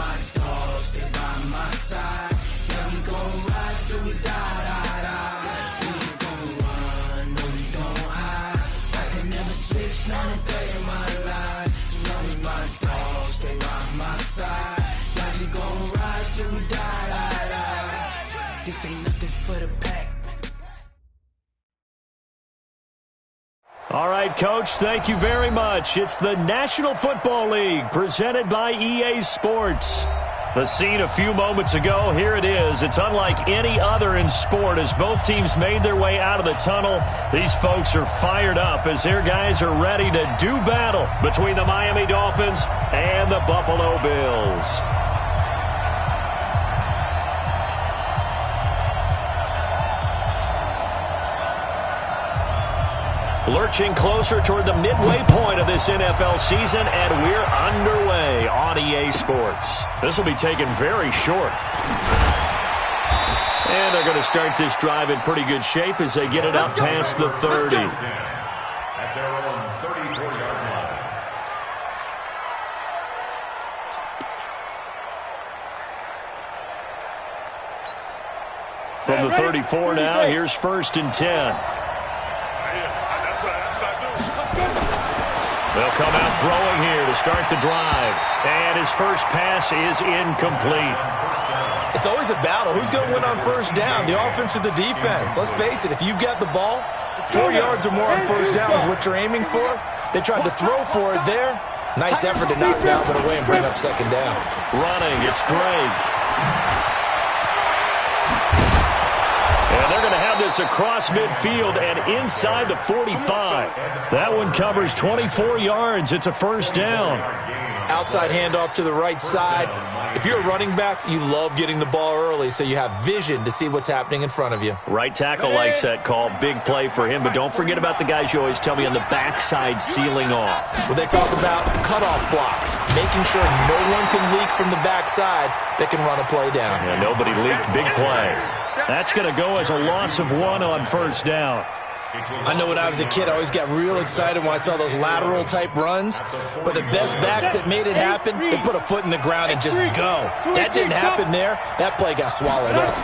my dogs, they by my side. Yeah, we gon' ride till we die, die, die. We ain't gon' run, no, we don't hide. I can never switch, not a day in my life. As long as my dogs, they by my side. Yeah, we gon' ride till we die, die, die. This ain't nothing for the pack. All right, Coach, thank you very much. It's the National Football League presented by EA Sports. The scene a few moments ago, here it is. It's unlike any other in sport as both teams made their way out of the tunnel. These folks are fired up as their guys are ready to do battle between the Miami Dolphins and the Buffalo Bills. Lurching closer toward the midway point of this NFL season, and we're underway on EA Sports. This will be taken very short. And they're going to start this drive in pretty good shape as they get it up past the 30. At their own 34-yard line. From the 34 now, here's 1st and 10. They'll come out throwing here to start the drive. And his first pass is incomplete. It's always a battle. Who's going to win on first down, the offense or the defense? Let's face it, if you've got the ball, 4 yards or more on first down is what you're aiming for. They tried to throw for it there. Nice effort to knock Dalvin away and bring up 2nd down. Running, it's Drake. And they're going to have this across midfield and inside the 45. That one covers 24 yards. It's a 1st down. Outside handoff to the right side. If you're a running back, you love getting the ball early so you have vision to see what's happening in front of you. Right tackle likes that call. Big play for him, but don't forget about the guys you always tell me on the backside sealing off. Well, they talk about cutoff blocks, making sure no one can leak from the backside that can run a play down. Yeah, nobody leaked. Big play. That's going to go as a loss of 1 on 1st down. I know when I was a kid, I always got real excited when I saw those lateral-type runs. But the best backs that made it happen, they put a foot in the ground and just go. That didn't happen there. That play got swallowed up.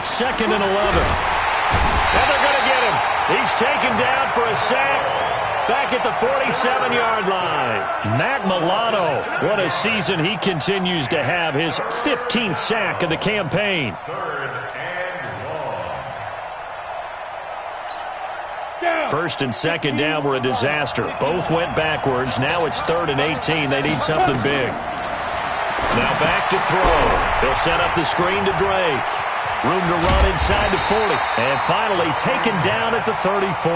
2nd and 11. And they're going to get him. He's taken down for a sack. Back at the 47-yard line. Matt Milano, what a season he continues to have. His 15th sack of the campaign. 1st and 2nd down were a disaster. Both went backwards. Now it's 3rd and 18. They need something big. Now back to throw. They'll set up the screen to Drake. Room to run inside the 40. And finally taken down at the 34.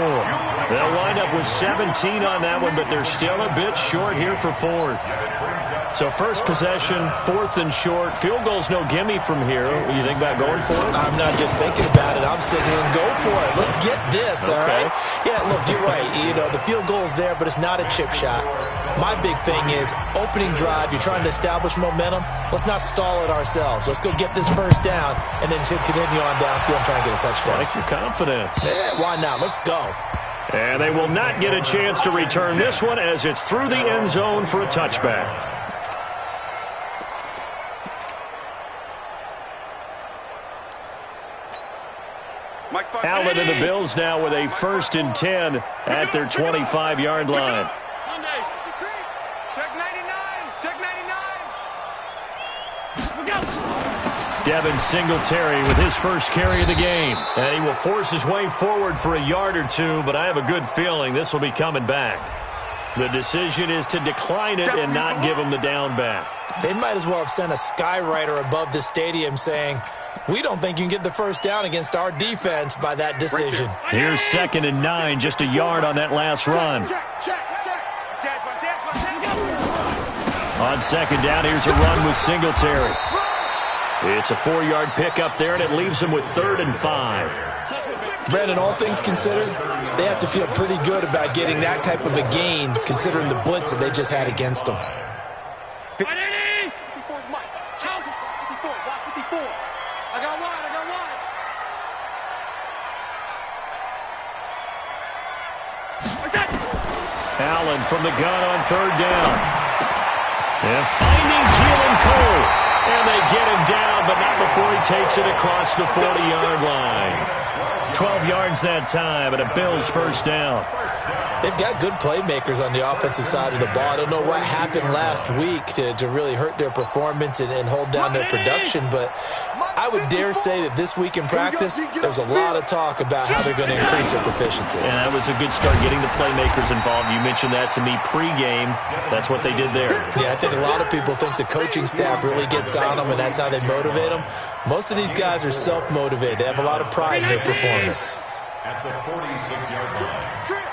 They'll wind up with 17 on that one, but they're still a bit short here for 4th. So first possession, 4th and short. Field goal's no gimme from here. What do you think about going for it? I'm not just thinking about it. I'm signaling go for it. Let's get this, all right? Yeah, look, you're right. You know, the field goal's there, but it's not a chip shot. My big thing is opening drive. You're trying to establish momentum. Let's not stall it ourselves. Let's go get this 1st down and then continue on downfield and try and get a touchdown. I like your confidence. Yeah, why not? Let's go. And they will not get a chance to return this one as it's through the end zone for a touchback. Allen and the Bills now with a 1st and 10 at their 25-yard line. Check 99. Check 99. Devin Singletary with his first carry of the game. And he will force his way forward for a yard or two, but I have a good feeling this will be coming back. The decision is to decline it and not give him the down back. They might as well have sent a skywriter above the stadium saying, we don't think you can get the 1st down against our defense by that decision. Here's 2nd and 9, just a yard on that last run. On 2nd down, here's a run with Singletary. It's a 4-yard pickup there, and it leaves him with 3rd and 5. Brandon, all things considered, they have to feel pretty good about getting that type of a gain, considering the blitz that they just had against them. Allen from the gun on 3rd down. And finding Keelan Cole. takes it across the 40-yard line. 12 yards that time, and a Bills first down. They've got good playmakers on the offensive side of the ball. I don't know what happened last week to really hurt their performance and hold down their production, but I would dare say that this week in practice, there's a lot of talk about how they're going to increase their proficiency. And that was a good start, getting the playmakers involved. You mentioned that to me pregame. That's what they did there. Yeah, I think a lot of people think the coaching staff really gets on them, and that's how they motivate them. Most of these guys are self-motivated. They have a lot of pride in their performance. At the 46-yard line.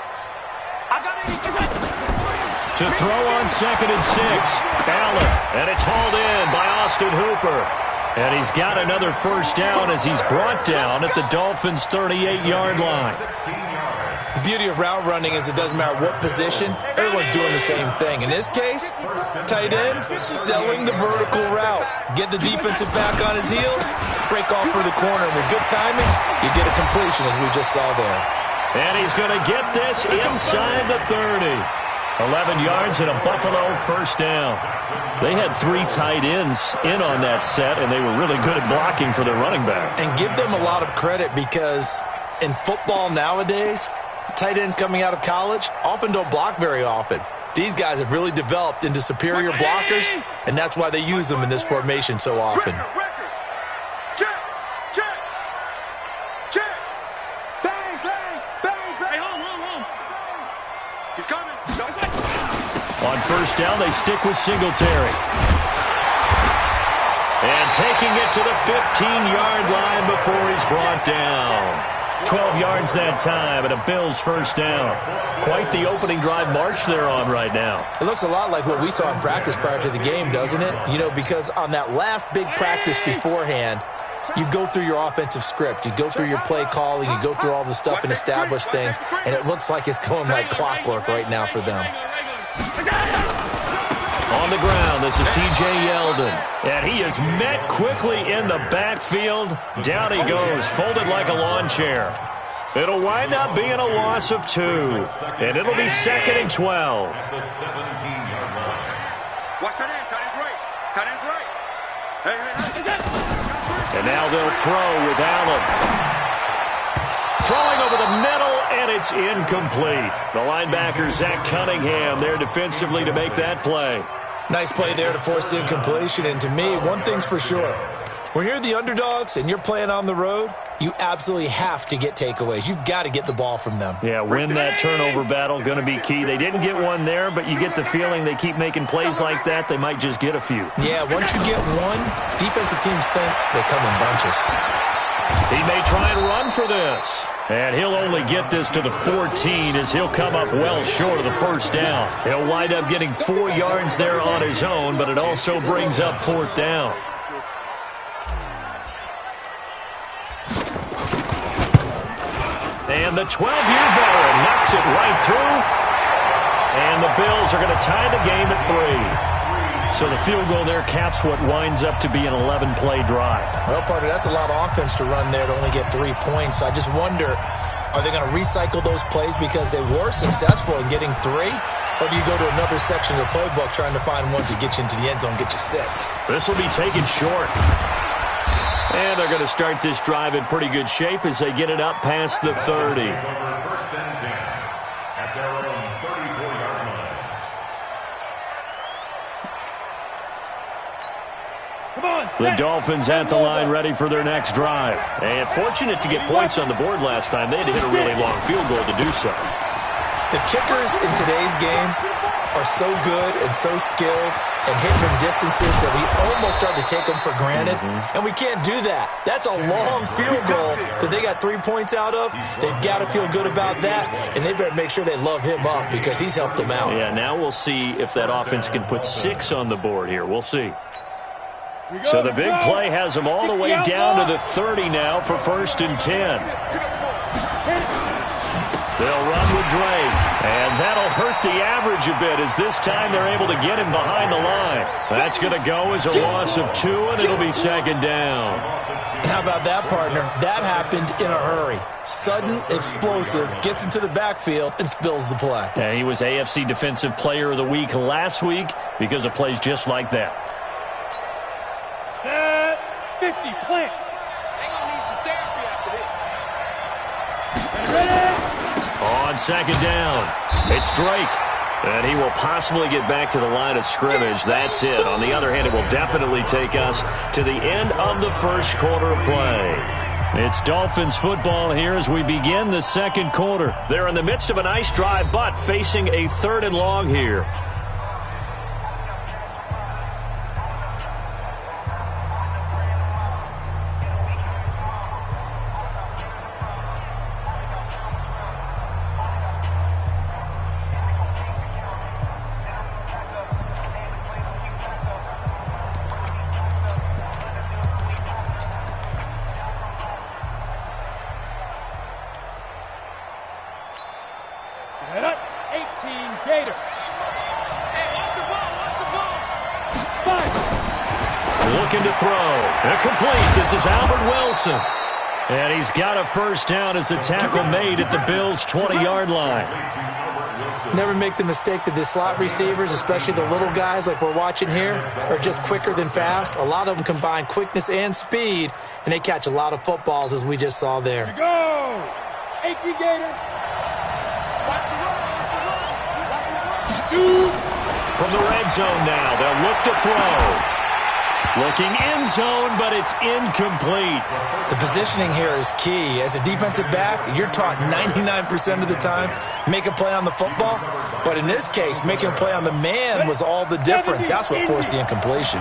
To throw on 2nd and 6, Allen, and it's hauled in by Austin Hooper. And he's got another first down as he's brought down at the Dolphins' 38-yard line. The beauty of route running is it doesn't matter what position, everyone's doing the same thing. In this case, tight end, selling the vertical route. Get the defensive back on his heels, break off for the corner. And with good timing, you get a completion as we just saw there. And he's going to get this inside the 30. 11 yards and a Buffalo first down. They had 3 tight ends in on that set, and they were really good at blocking for their running back. And give them a lot of credit because in football nowadays, tight ends coming out of college often don't block very often. These guys have really developed into superior blockers, and that's why they use them in this formation so often. On first down, they stick with Singletary. And taking it to the 15-yard line before he's brought down. 12 yards that time, and a Bills first down. Quite the opening drive march they're on right now. It looks a lot like what we saw in practice prior to the game, doesn't it? You know, because on that last big practice beforehand, you go through your offensive script. You go through your play calling. You go through all the stuff and establish things, and it looks like it's going like clockwork right now for them. On the ground, this is T.J. Yeldon. And he is met quickly in the backfield. Down he goes, folded like a lawn chair. It'll wind up being a loss of 2. And it'll be 2nd and 12. At the 17-yard line. Watch tight end. Tight end's right. Tight end's right. Hey. And now they'll throw with Allen. Throwing over the middle, and it's incomplete. The linebacker, Zach Cunningham, there defensively to make that play. Nice play there to force the incompletion. And to me, one thing's for sure. When you're the underdogs and you're playing on the road, you absolutely have to get takeaways. You've got to get the ball from them. Yeah, win that turnover battle, going to be key. They didn't get one there, but you get the feeling they keep making plays like that, they might just get a few. Yeah, once you get one, defensive teams think they come in bunches. He may try and run for this. And he'll only get this to the 14 as he'll come up well short of the first down. He'll wind up getting 4 yards there on his own, but it also brings up 4th down. And the 12-year veteran knocks it right through. And the Bills are going to tie the game at 3. So the field goal there caps what winds up to be an 11-play drive. Well, partner, that's a lot of offense to run there to only get 3 points. So I just wonder, are they going to recycle those plays because they were successful in getting 3? Or do you go to another section of the playbook trying to find ones that get you into the end zone, get you 6? This will be taken short. And they're going to start this drive in pretty good shape as they get it up past the 30. First and 10 at their own 34-yard line. The Dolphins at the line ready for their next drive. And fortunate to get points on the board last time. They had to hit a really long field goal to do so. The kickers in today's game are so good and so skilled and hit from distances that we almost start to take them for granted. And we can't do that. That's a long field goal that they got 3 points out of. They've got to feel good about that, and they better make sure they love him up because he's helped them out. Yeah, now we'll see if that offense can put 6 on the board here. We'll see. So the big play has them all the way down to the 30 now for 1st and 10. They'll run with Drake, and that'll hurt the average a bit as this time they're able to get him behind the line. That's going to go as a loss of 2, and it'll be 2nd down. How about that, partner? That happened in a hurry. Sudden, explosive, gets into the backfield, and spills the play. And he was AFC Defensive Player of the Week last week because of plays just like that. Set 50, plant. On second down, it's Drake. And he will possibly get back to the line of scrimmage. That's it. On the other hand, it will definitely take us to the end of the first quarter of play. It's Dolphins football here as we begin the second quarter. They're in the midst of a nice drive, but facing a 3rd and long here. Looking to throw. Incomplete. This is Albert Wilson. And he's got a first down as a tackle made at the Bills' 20-yard line. Never make the mistake that the slot receivers, especially the little guys like we're watching here, are just quicker than fast. A lot of them combine quickness and speed, and they catch a lot of footballs, as we just saw there. Here we go! 18 Gator. From the red zone now, they'll look to throw. Looking end zone, but it's incomplete. The positioning here is key. As a defensive back, you're taught 99% of the time, make a play on the football. But in this case, making a play on the man was all the difference. That's what forced the incompletion.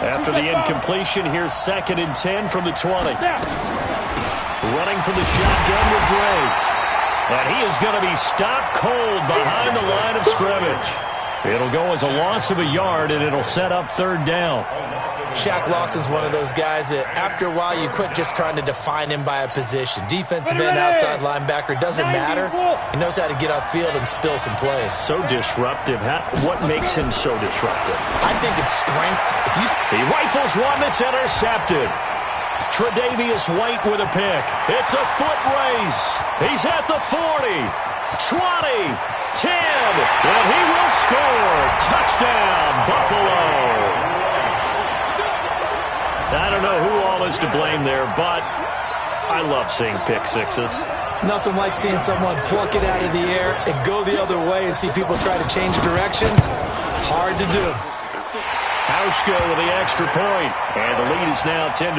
After the incompletion, here's 2nd and 10 from the 20. Running for the shotgun with Drake. And he is going to be stopped cold behind the line of scrimmage. It'll go as a loss of a yard, and it'll set up 3rd down. Shaq Lawson's one of those guys that after a while you quit just trying to define him by a position. Defensive end, outside linebacker, doesn't matter. He knows how to get upfield and spill some plays. So disruptive. What makes him so disruptive? I think it's strength. He rifles one that's intercepted. Tre'Davious White with a pick. It's a foot race. He's at the 40, 20, 10, and he will score. Touchdown, Buffalo. I don't know who all is to blame there, but I love seeing pick sixes. Nothing like seeing someone pluck it out of the air and go the other way and see people try to change directions. Hard to do. Hauschka with the extra point, and the lead is now 10-3.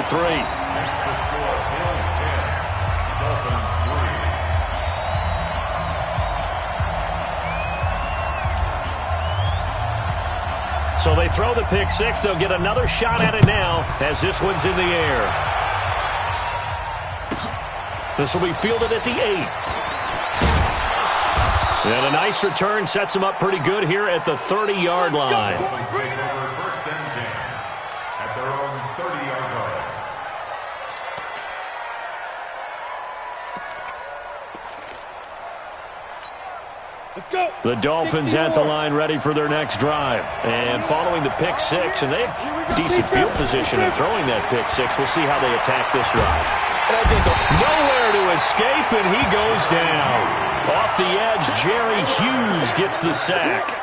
So they throw the pick six. They'll get another shot at it now as this one's in the air. This will be fielded at the 8. And a nice return sets them up pretty good here at the 30-yard line. Take over 1st and 10 at their own 30-yard line. Let's go. The Dolphins at the line ready for their next drive. And following the pick six, and they have decent field position in throwing that pick six. We'll see how they attack this drive. Nowhere to escape, and he goes down. Off the edge, Jerry Hughes gets the sack.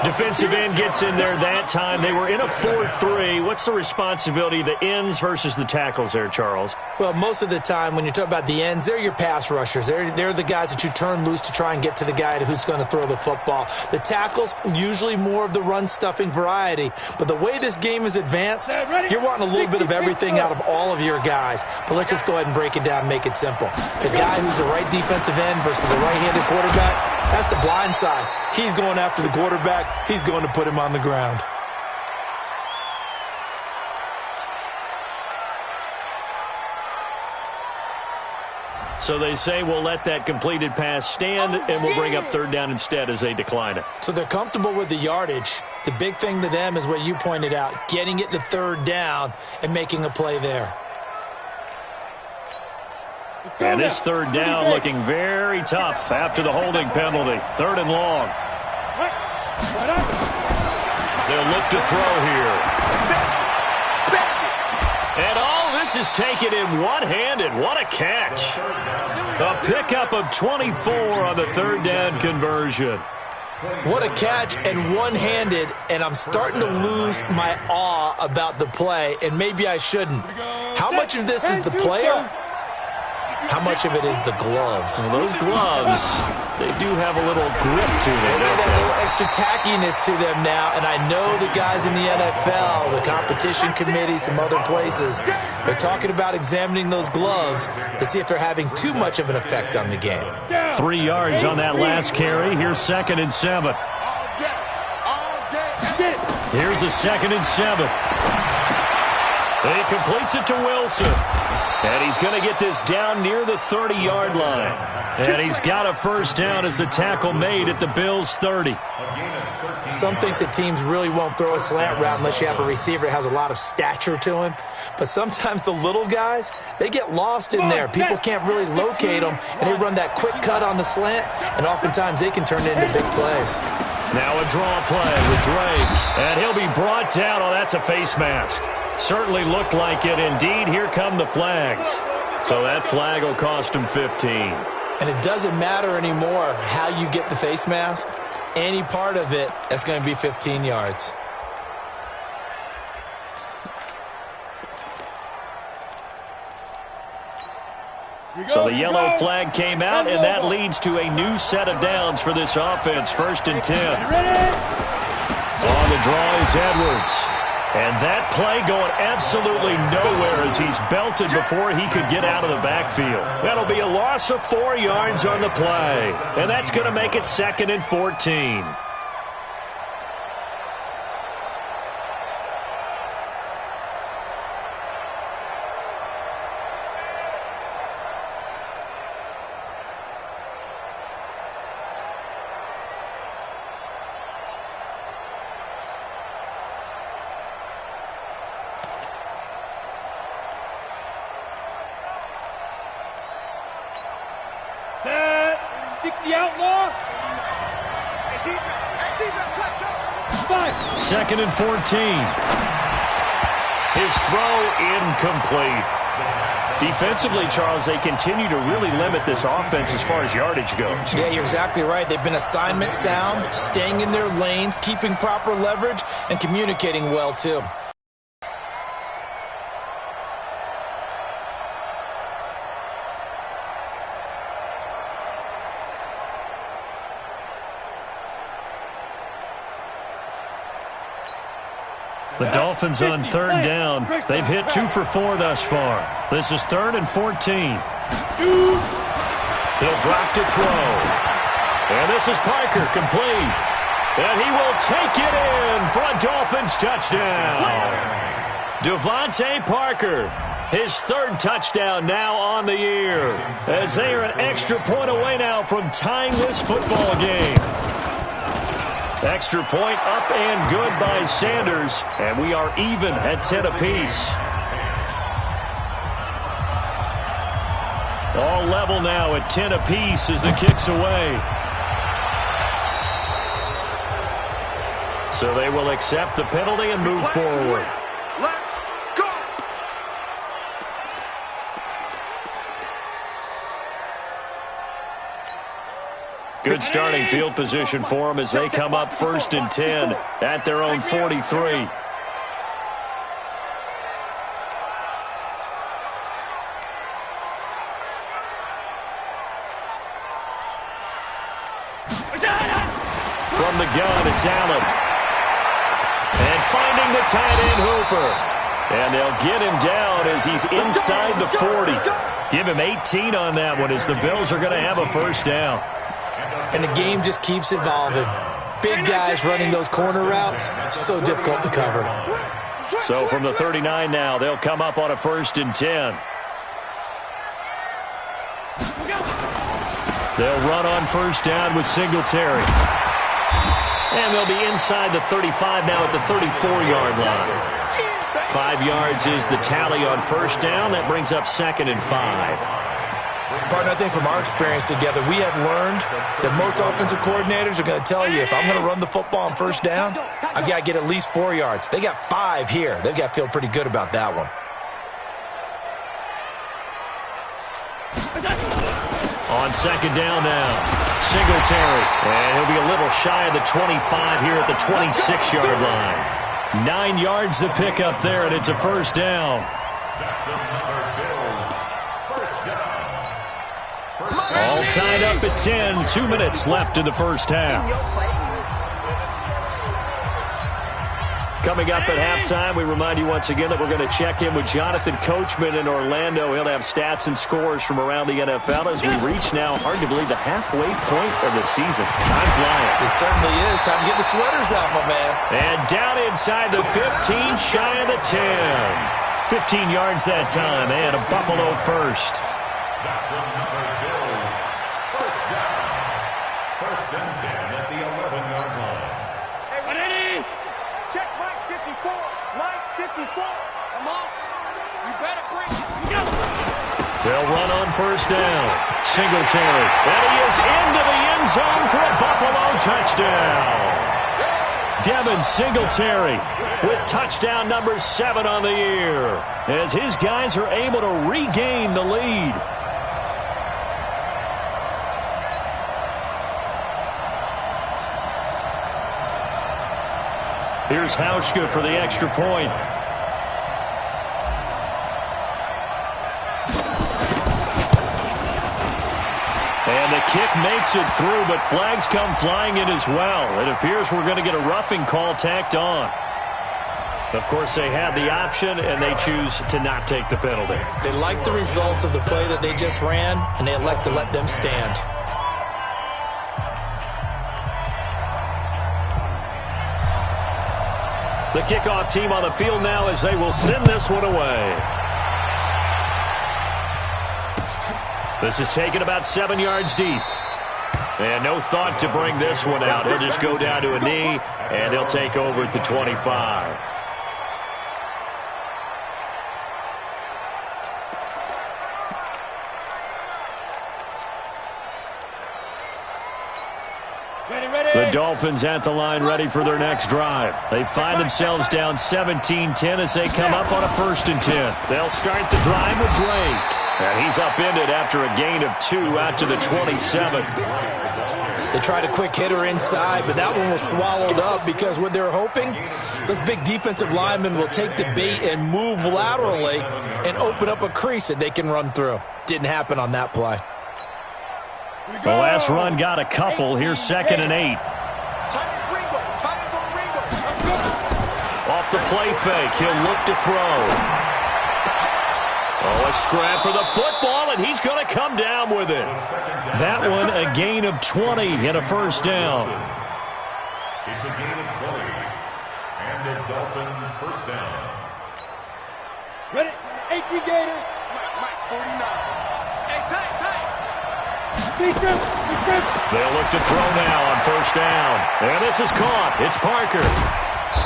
Defensive end gets in there that time. They were in a 4-3. What's the responsibility of the ends versus the tackles there, Charles? Well, most of the time when you talk about the ends, they're your pass rushers. They're the guys that you turn loose to try and get to the guy who's going to throw the football. The tackles, usually more of the run-stuffing variety. But the way this game is advanced, you're wanting a little bit of everything out of all of your guys. But let's just go ahead and break it down and make it simple. The guy who's a right defensive end versus a right-handed quarterback, that's the blind side. He's going after the quarterback. He's going to put him on the ground. So they say we'll let that completed pass stand, and we'll bring up 3rd down instead as they decline it. So they're comfortable with the yardage. The big thing to them is what you pointed out, getting it to 3rd down and making a play there. And this 3rd down looking very tough after the holding penalty. 3rd and long. They'll look to throw here. And all this is taken in one-handed. What a catch. A pickup of 24 on the 3rd down conversion. What a catch and one-handed, and I'm starting to lose my awe about the play, and maybe I shouldn't. How much of this is the player? How much of it is the glove? Well, those gloves, they do have a little grip to them. They got a little extra tackiness to them now, and I know the guys in the NFL, the competition committee, some other places, they're talking about examining those gloves to see if they're having too much of an effect on the game. 3 yards on that last carry. Here's 2nd and 7. Here's a 2nd and 7. He completes it to Wilson. And he's going to get this down near the 30-yard line. And he's got a first down as the tackle made at the Bills' 30. Some think that teams really won't throw a slant route unless you have a receiver that has a lot of stature to him. But sometimes the little guys, they get lost in there. People can't really locate them, and they run that quick cut on the slant, and oftentimes they can turn it into big plays. Now a draw play with Drake. And he'll be brought down. Oh, that's a face mask. Certainly looked like it. Indeed, here come the flags. So that flag will cost him 15. And it doesn't matter anymore how you get the face mask. Any part of it, that's going to be 15 yards. So the yellow flag came out, and that leads to a new set of downs for this offense. 1st and 10. On the draw is Edwards. And that play going absolutely nowhere as he's belted before he could get out of the backfield. That'll be a loss of 4 yards on the play. And that's going to make it 2nd and 14. Set. 60 outlaw. 2nd and 14. His throw incomplete. Defensively, Charles, they continue to really limit this offense as far as yardage goes. Yeah, you're exactly right. They've been assignment sound, staying in their lanes, keeping proper leverage, and communicating well, too. The Dolphins on 3rd down. They've hit 2 for 4 thus far. This is 3rd and 14. He'll drop to throw. And this is Parker, complete. And he will take it in for a Dolphins touchdown. Devontae Parker, his 3rd touchdown now on the year, as they are an extra point away now from tying this football game. Extra point up and good by Sanders, and we are even at 10 apiece. All level now at 10 apiece as the kick's away. So they will accept the penalty and move forward. Good starting field position for them as they come up 1st and 10 at their own 43. From the gun, it's Allen. And finding the tight end Hooper. And they'll get him down as he's inside the 40. Give him 18 on that one as the Bills are going to have a first down. And the game just keeps evolving. Big guys running those corner routes, so difficult to cover. So from the 39 now, they'll come up on a 1st and 10. They'll run on 1st down with Singletary. And they'll be inside the 35 now at the 34-yard line. 5 yards is the tally on 1st down. That brings up 2nd and 5. Partner, I think from our experience together, we have learned that most offensive coordinators are going to tell you, if I'm going to run the football on 1st down, I've got to get at least 4 yards. They got 5 here. They've got to feel pretty good about that one. On 2nd down now, Singletary. And he'll be a little shy of the 25 here at the 26-yard line. 9 yards to pick up there, and it's a 1st down. All tied up at 10. 2 minutes left in the first half. Coming up at halftime, we remind you once again that we're going to check in with Jonathan Coachman in Orlando. He'll have stats and scores from around the NFL as we reach now, hard to believe, the halfway point of the season. Time flying. It certainly is. Time to get the sweaters out, my man. And down inside the 15, shy of the 10. 15 yards that time, and a Buffalo first. That's another Bills first down. First and 10 at the 11-yard line. Hey, ready? Check Mike 54. Mike 54. Come on. You better bring it. Go. They'll run on first down. Singletary. And he is into the end zone for a Buffalo touchdown. Devin Singletary with touchdown number 7 on the year as his guys are able to regain the lead. Here's Hauschka for the extra point. And the kick makes it through, but flags come flying in as well. It appears we're going to get a roughing call tacked on. Of course, they had the option, and they choose to not take the penalty. They like the results of the play that they just ran, and they elect to let them stand. The kickoff team on the field now as they will send this one away. This is taken about 7 yards deep. And no thought to bring this one out. He'll just go down to a knee, and he'll take over at the 25. The Dolphins at the line ready for their next drive. They find themselves down 17-10 as they come up on a 1st and 10. They'll start the drive with Drake. And he's upended after a gain of 2 out to the 27. They tried a quick hitter inside, but that one was swallowed up because what they're hoping, those big defensive linemen will take the bait and move laterally and open up a crease that they can run through. Didn't happen on that play. The last run got a couple. Here's 2nd and 8. Off the play fake, he'll look to throw. Oh, a scrap for the football, and he's going to come down with it. That one, a gain of 20 and a 1st down. It's a gain of 20 and a Dolphin 1st down. Ready? 18 Gator. Mike 49. Hey, tight. They'll look to throw now on 1st down. And this is caught. It's Parker.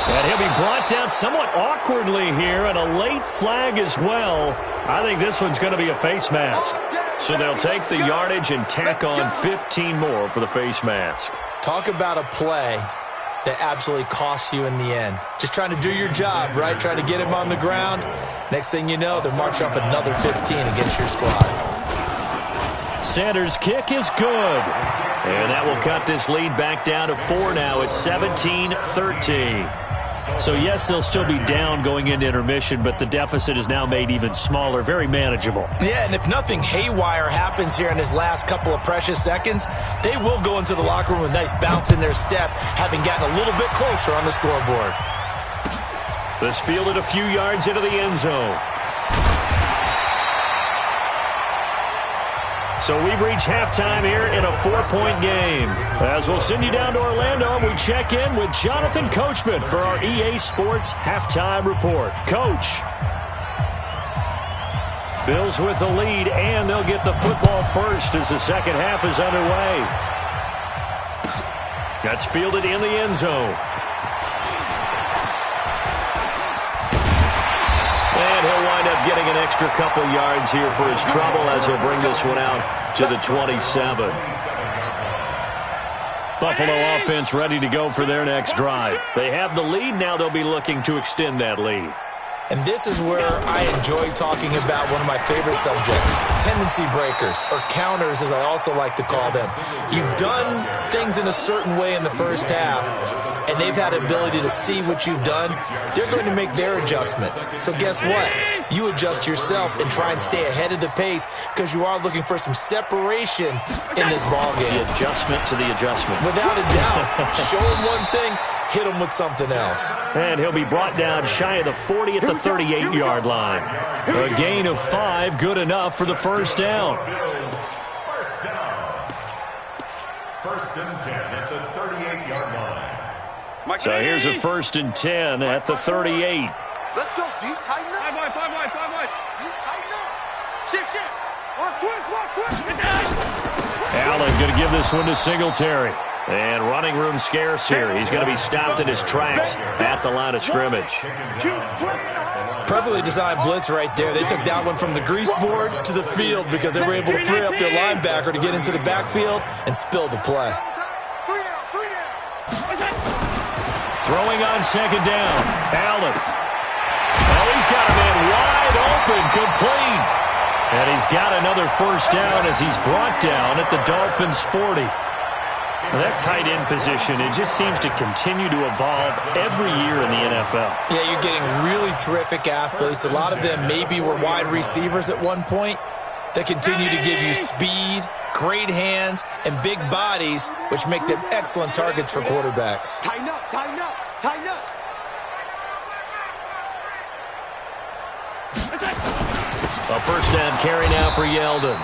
And he'll be brought down somewhat awkwardly here, and a late flag as well. I think this one's going to be a face mask. So they'll take the yardage and tack on 15 more for the face mask. Talk about a play that absolutely costs you in the end. Just trying to do your job, right? Trying to get him on the ground. Next thing you know, they're marching off another 15 against your squad. Sanders' kick is good. And that will cut this lead back down to 4 now. It's 17-13. So, yes, they'll still be down going into intermission, but the deficit is now made even smaller, very manageable. Yeah, and if nothing haywire happens here in his last couple of precious seconds, they will go into the locker room with a nice bounce in their step, having gotten a little bit closer on the scoreboard. This fielded a few yards into the end zone. So we've reached halftime here in a 4-point game. As we'll send you down to Orlando, we check in with Jonathan Coachman for our EA Sports Halftime Report. Coach. Bills with the lead, and they'll get the football first as the second half is underway. That's fielded in the end zone. And he'll wind up getting an extra couple yards here for his trouble as he'll bring this one out to the 27. Buffalo offense ready to go for their next drive. They have the lead. Now they'll be looking to extend that lead. And this is where I enjoy talking about one of my favorite subjects, tendency breakers, or counters as I also like to call them. You've done things in a certain way in the first half, and they've had the ability to see what you've done, they're going to make their adjustments. So guess what? You adjust yourself and try and stay ahead of the pace because you are looking for some separation in this ball game. The adjustment to the adjustment. Without a doubt. Show him one thing, hit him with something else. And he'll be brought down shy of the 40 at the 38-yard line. A gain of 5, good enough for the first down. First down. First and 10 at the 38-yard line. So here's a 1st and 10 at the 38. Let's go, D. Tighten up. 5 wide. D, tighten up. Shift. Watch twist. Allen going to give this one to Singletary. And running room scarce here. He's going to be stopped in his tracks at the line of scrimmage. Perfectly designed blitz right there. They took that one from the grease board to the field because they were able to free up their linebacker to get into the backfield and spill the play. Throwing on second down. Allen. Oh, he's got a man wide open, complete. And he's got another first down as he's brought down at the Dolphins' 40. That tight end position, it just seems to continue to evolve every year in the NFL. Yeah, you're getting really terrific athletes. A lot of them maybe were wide receivers at one point. They continue to give you speed, great hands, and big bodies, which make them excellent targets for quarterbacks. Tighten up. A first down carry now for Yeldon.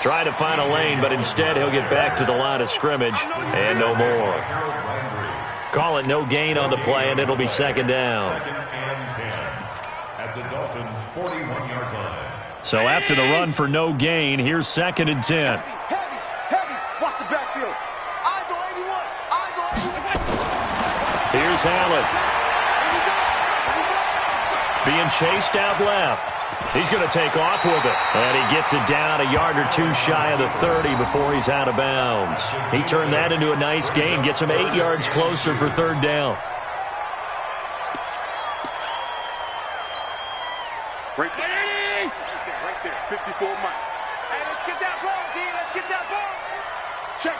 Trying to find a lane, but instead he'll get back to the line of scrimmage and no more. Call it no gain on the play, and it'll be second down. Second and 10 at the Dolphins' 41-yard line. So after the run for no gain, here's 2nd and 10. Heavy. Watch the backfield. Eyes on 81. Here's Allen. Being chased out left. He's going to take off with it. And he gets it down a yard or two shy of the 30 before he's out of bounds. He turned that into a nice gain. Gets him 8 yards closer for 3rd down. Right there. 54 Mike. Hey, let's get that ball, D. Let's get that ball. Check.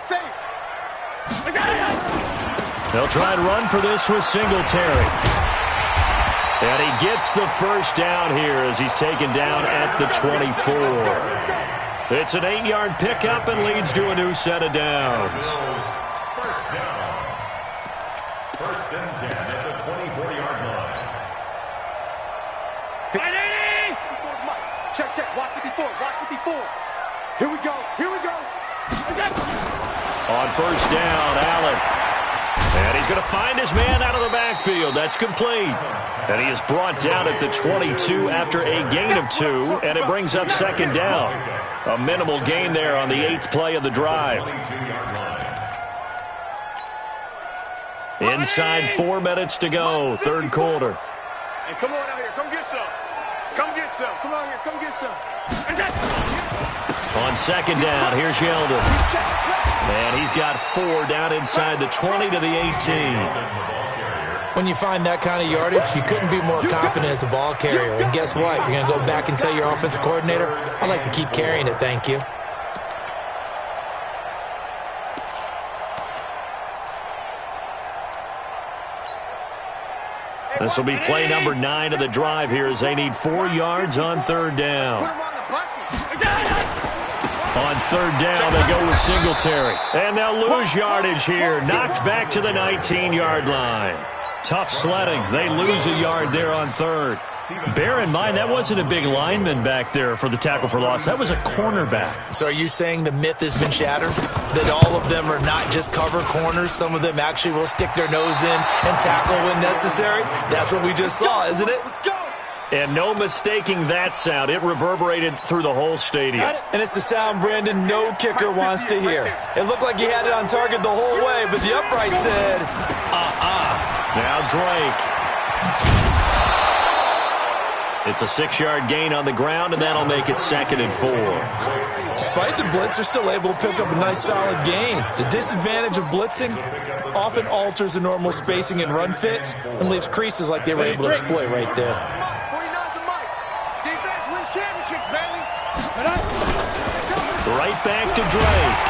Save. They'll try and run for this with Singletary. And he gets the first down here as he's taken down at the 24. It's an 8-yard pickup and leads to a new set of downs. First down. First and 10 at the 24-yard line. Check. Watch 54. Here we go. On first down, Allen. And he's going to find his man out of the backfield. That's complete. And he is brought down at the 22 after a gain of 2, and it brings up second down. A minimal gain there on the 8th play of the drive. Inside 4 minutes to go, 3rd quarter. Hey, come on out here. Come get some. Come out here. Come get some. On second down, here's Yeldon. And he's got 4 down inside the 20 to the 18. When you find that kind of yardage, you couldn't be more confident as a ball carrier. And guess what? You're going to go back and tell your offensive coordinator, I'd like to keep carrying it, thank you. This will be play number 9 of the drive here as they need 4 yards on 3rd down. On 3rd down, they go with Singletary. And they'll lose yardage here. Knocked back to the 19-yard line. Tough sledding. They lose a yard there on 3rd. Bear in mind, that wasn't a big lineman back there for the tackle for loss. That was a cornerback. So are you saying the myth has been shattered? That all of them are not just cover corners? Some of them actually will stick their nose in and tackle when necessary? That's what we just saw, isn't it? Let's go. And no mistaking that sound. It reverberated through the whole stadium. And it's the sound Brandon no kicker wants to hear. It looked like he had it on target the whole way, but the upright said, Now Drake. It's a 6-yard gain on the ground, and that'll make it 2nd and 4. Despite the blitz, they're still able to pick up a nice solid gain. The disadvantage of blitzing often alters the normal spacing and run fits and leaves creases like they were able to exploit right there. Defense wins championships, baby. Right back to Drake.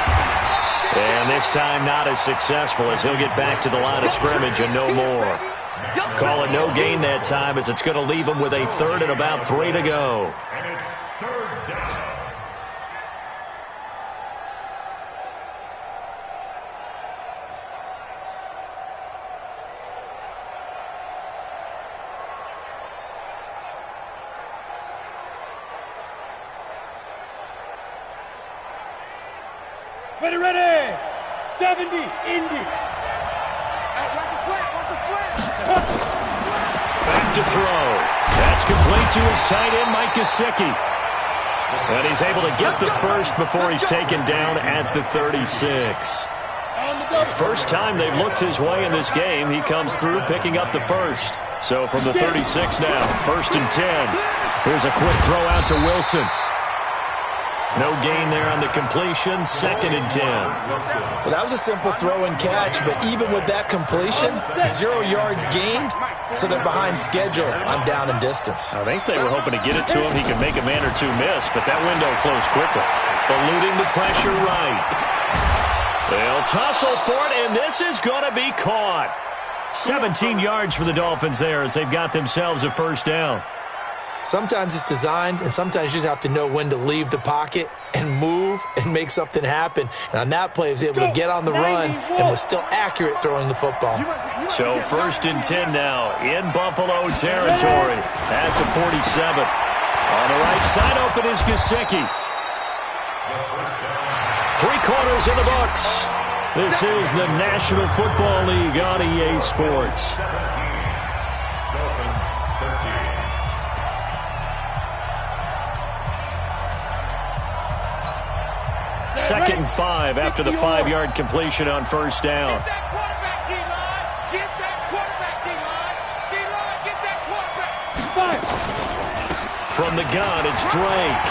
And this time not as successful as he'll get back to the line of scrimmage and no more. Call it no gain that time as it's going to leave him with a third and about 3 to go. And it's third down. Ready. 70, Indy. Hey, watch the slant. Back to throw. That's complete to his tight end, Mike Gesicki. And he's able to get the first before he's taken down at the 36. First time they've looked his way in this game, he comes through picking up the first. So from the 36 now, 1st and 10. Here's a quick throw out to Wilson. No gain there on the completion, 2nd and 10. Well, that was a simple throw and catch, but even with that completion, 0 yards gained, so they're behind schedule on down and distance. I think they were hoping to get it to him. He could make a man or two miss, but that window closed quickly. Eluding the pressure right. They'll tussle for it, and this is going to be caught. 17 yards for the Dolphins there as they've got themselves a first down. Sometimes it's designed, and sometimes you just have to know when to leave the pocket and move and make something happen. And on that play, he was able to get on the run and was still accurate throwing the football. So 1st and 10 now in Buffalo territory at the 47. On the right side open is Gesicki. 3 quarters in the books. This is the National Football League on EA Sports. Dolphins 13. Second and 5 after the 5-yard completion on first down. Get that quarterback, D-line. Get that quarterback, D-line. D-line, get that quarterback. From the gun, it's Drake.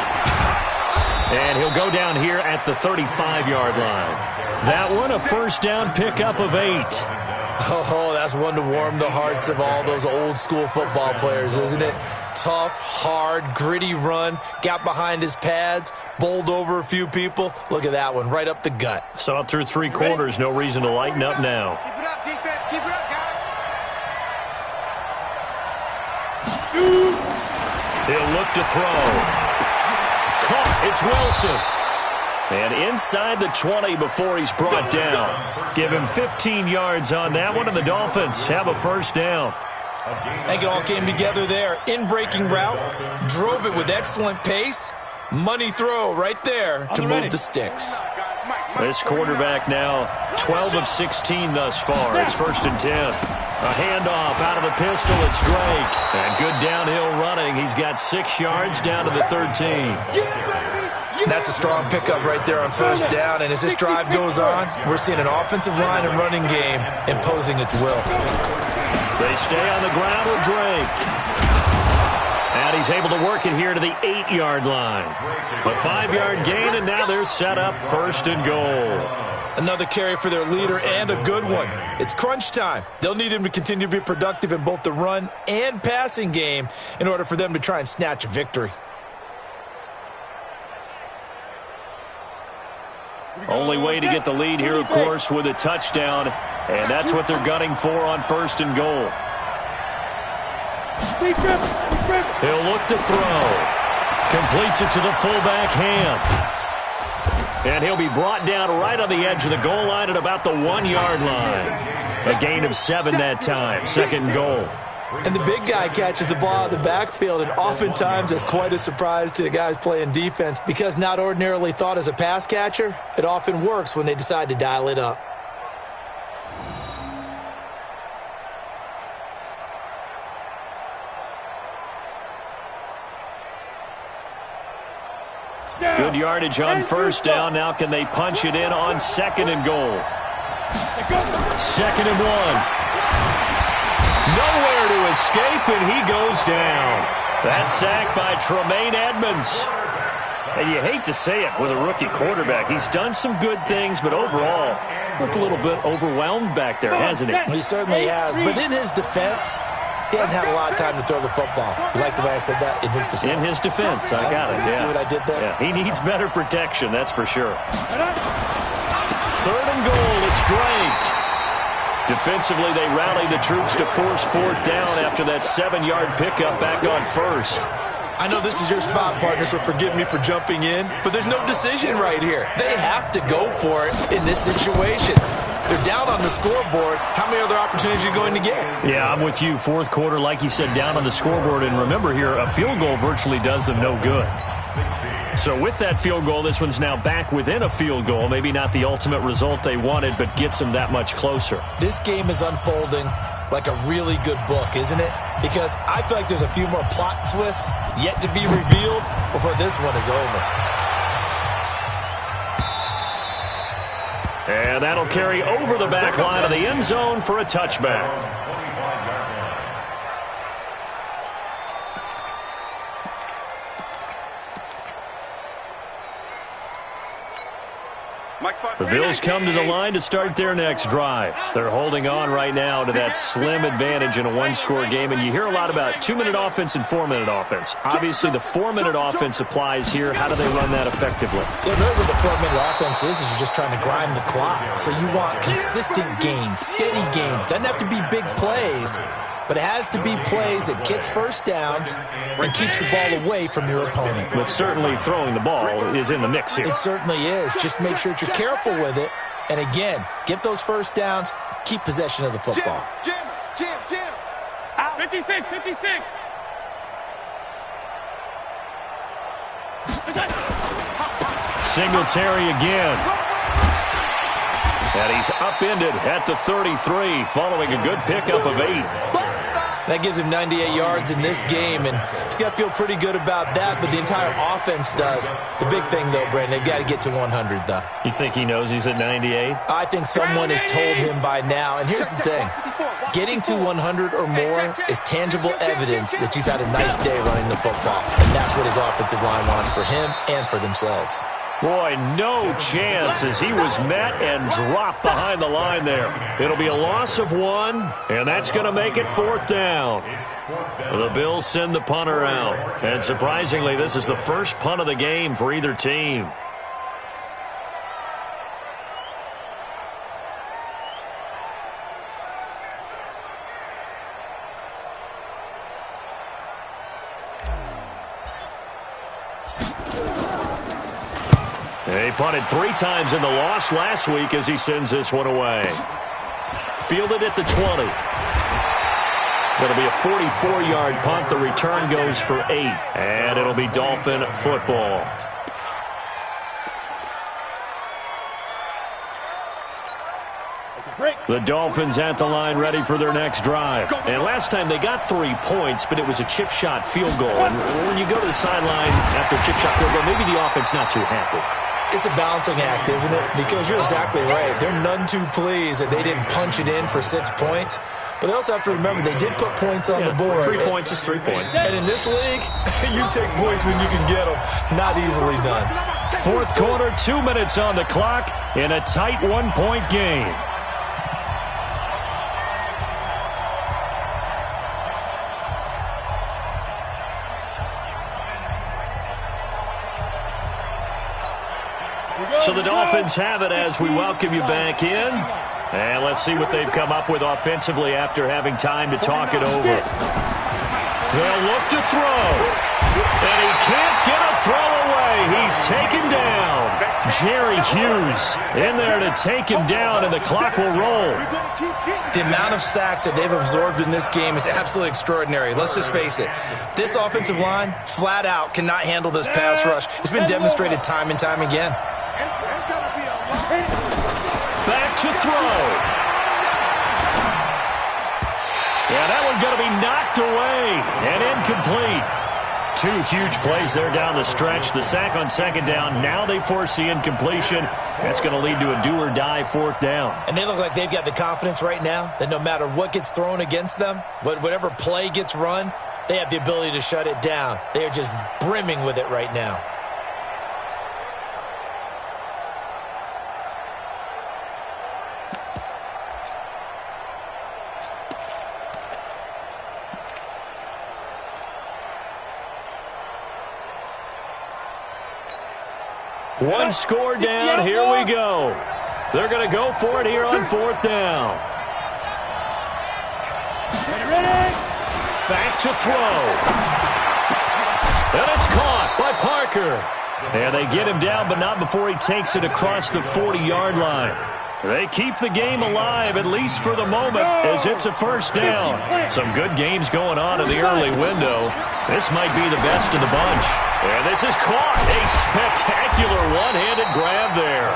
And he'll go down here at the 35-yard line. That one, a first down pickup of 8. Oh, that's one to warm the hearts of all those old-school football players, isn't it? Tough, hard, gritty run, got behind his pads, bowled over a few people. Look at that one, right up the gut. Saw it through 3 quarters, no reason to lighten up now. Keep it up, defense. Keep it up, guys. He'll look to throw. Caught, it's Wilson. And inside the 20 before he's brought down. Give him 15 yards on that one, and the Dolphins have a first down. I think it all came together there. In-breaking route, drove it with excellent pace. Money throw right there to move the sticks. This quarterback now 12 of 16 thus far. It's 1st and 10. A handoff out of the pistol. It's Drake. And good downhill running. He's got 6 yards down to the 13. That's a strong pickup right there on first down. And as this drive goes on, we're seeing an offensive line and running game imposing its will. They stay on the ground with Drake. And he's able to work it here to the 8-yard line. A 5-yard gain, and now they're set up 1st and goal. Another carry for their leader and a good one. It's crunch time. They'll need him to continue to be productive in both the run and passing game in order for them to try and snatch a victory. Only way to get the lead here, of course, with a touchdown. And that's what they're gunning for on 1st and goal. He'll look to throw. Completes it to the fullback Ham. And he'll be brought down right on the edge of the goal line at about the 1-yard line. A gain of 7 that time. 2nd and goal. And the big guy catches the ball out of the backfield, and oftentimes it's quite a surprise to the guys playing defense because not ordinarily thought as a pass catcher, it often works when they decide to dial it up. Good yardage on first down. Now can they punch it in on 2nd and goal? 2nd and 1. Nowhere to escape, and he goes down. That sack by Tremaine Edmonds. And you hate to say it with a rookie quarterback. He's done some good things, but overall, looked a little bit overwhelmed back there, hasn't he? He certainly has, but in his defense, he hasn't had a lot of time to throw the football. You like the way I said that? In his defense. In his defense, I got it. See what I did there? Yeah, he needs better protection, that's for sure. Third and goal, it's Drake. Defensively, they rally the troops to force fourth down after that 7-yard pickup back on first. I know this is your spot, partner, so forgive me for jumping in, but there's no decision right here. They have to go for it in this situation. They're down on the scoreboard. How many other opportunities are you going to get? Yeah, I'm with you. Fourth quarter, like you said, down on the scoreboard. And remember here, a field goal virtually does them no good. So with that field goal, this one's now back within a field goal. Maybe not the ultimate result they wanted, but gets them that much closer. This game is unfolding like a really good book, isn't it? Because I feel like there's a few more plot twists yet to be revealed before this one is over. And that'll carry over the back line of the end zone for a touchback. The Bills come to the line to start their next drive. They're holding on right now to that slim advantage in a one-score game, and you hear a lot about 2-minute offense and 4-minute offense. Obviously, the 4-minute offense applies here. How do they run that effectively? Yeah, really what the 4-minute offense is you're just trying to grind the clock. So you want consistent gains, steady gains. Doesn't have to be big plays, but it has to be plays that gets first downs and keeps the ball away from your opponent. But certainly throwing the ball is in the mix here. It certainly is. Just make sure that you're careful with it. And again, get those first downs, keep possession of the football. Jim. Out. 56. Singletary again. And he's upended at the 33 following a good pickup of 8. That gives him 98 yards in this game, and he's got to feel pretty good about that, but the entire offense does. The big thing, though, Brandon, they've got to get to 100, though. You think he knows he's at 98? I think someone has told him by now, and here's the thing. Getting to 100 or more is tangible evidence that you've had a nice day running the football, and that's what his offensive line wants for him and for themselves. Boy, no chance as he was met and dropped behind the line there. It'll be a loss of 1, and that's going to make it fourth down. The Bills send the punter out. And surprisingly, this is the first punt of the game for either team. He punted 3 times in the loss last week as he sends this one away. Fielded at the 20. It'll be a 44-yard punt. The return goes for 8. And it'll be Dolphin football. The Dolphins at the line ready for their next drive. And last time they got 3 points, but it was a chip shot field goal. And when you go to the sideline after a chip shot field goal, maybe the offense not too happy. It's a balancing act, isn't it? Because you're exactly right. They're none too pleased that they didn't punch it in for 6 points. But they also have to remember they did put points on the board. 3 points is 3 points. And in this league, you take points when you can get them. Not easily done. Fourth quarter, 2 minutes on the clock in a tight 1-point game. So the Dolphins have it as we welcome you back in. And let's see what they've come up with offensively after having time to talk it over. They'll look to throw. And he can't get a throw away. He's taken down. Jerry Hughes in there to take him down, and the clock will roll. The amount of sacks that they've absorbed in this game is absolutely extraordinary. Let's just face it. This offensive line, flat out, cannot handle this pass rush. It's been demonstrated time and time again. Back to throw. Yeah, that one's going to be knocked away and incomplete. 2 huge plays there down the stretch. The sack on second down. Now they force the incompletion. That's going to lead to a do-or-die fourth down. And they look like they've got the confidence right now that no matter what gets thrown against them, whatever play gets run, they have the ability to shut it down. They are just brimming with it right now. One score down. Here we go. They're going to go for it here on 4th down. Back to throw. And it's caught by Parker. And they get him down, but not before he takes it across the 40-yard line. They keep the game alive, at least for the moment, as it's a 1st down. Some good games going on in the early window. This might be the best of the bunch. And this is caught. A spectacular one-handed grab there.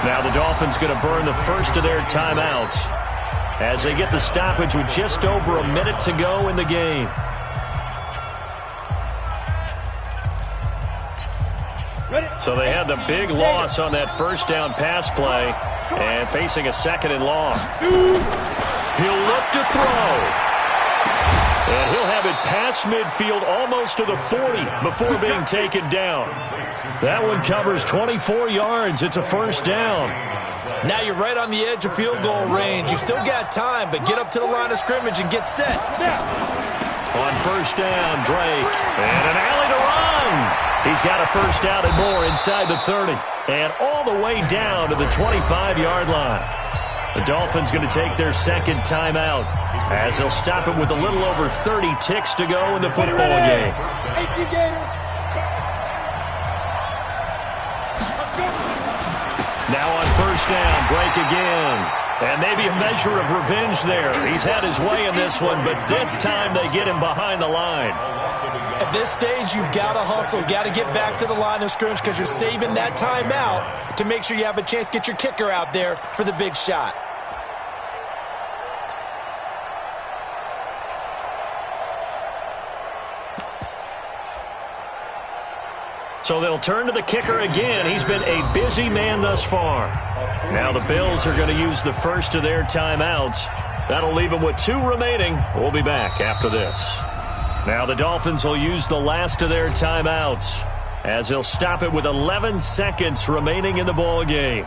Now the Dolphins going to burn the first of their timeouts as they get the stoppage with just over a minute to go in the game. So they had the big loss on that 1st down pass play and facing a 2nd and long. He'll look to throw. And he'll have it past midfield almost to the 40 before being taken down. That one covers 24 yards. It's a 1st down. Now you're right on the edge of field goal range. You've still got time, but get up to the line of scrimmage and get set. On 1st down, Drake. And an alley to run. He's got a 1st down and more inside the 30. And all the way down to the 25-yard line. The Dolphins going to take their 2nd timeout as they'll stop it with a little over 30 ticks to go in the football game. Now on 1st down, Drake again. And maybe a measure of revenge there. He's had his way in this one, but this time they get him behind the line. At this stage, you've got to hustle, got to get back to the line of scrimmage because you're saving that timeout to make sure you have a chance to get your kicker out there for the big shot. So they'll turn to the kicker again. He's been a busy man thus far. Now the Bills are going to use the first of their timeouts. That'll leave them with 2 remaining. We'll be back after this. Now the Dolphins will use the last of their timeouts as they'll stop it with 11 seconds remaining in the ball game.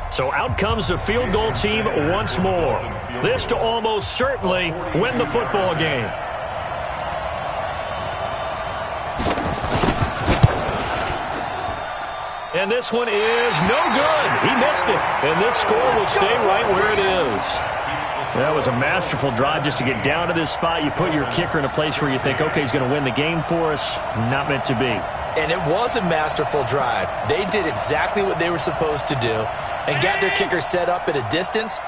So out comes the field goal team once more. This to almost certainly win the football game. And this one is no good. He missed it. And this score will stay right where it is. That was a masterful drive just to get down to this spot. You put your kicker in a place where you think, okay, he's going to win the game for us. Not meant to be. And it was a masterful drive. They did exactly what they were supposed to do and got their kicker set up at a distance.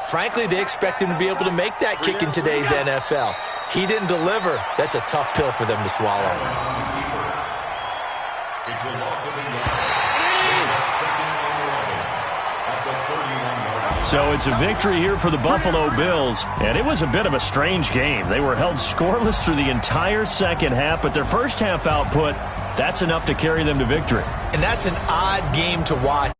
Frankly, they expect him to be able to make that kick in today's NFL. He didn't deliver. That's a tough pill for them to swallow. It's a loss of 11. So it's a victory here for the Buffalo Bills, and it was a bit of a strange game. They were held scoreless through the entire second half, but their first half output, that's enough to carry them to victory. And that's an odd game to watch.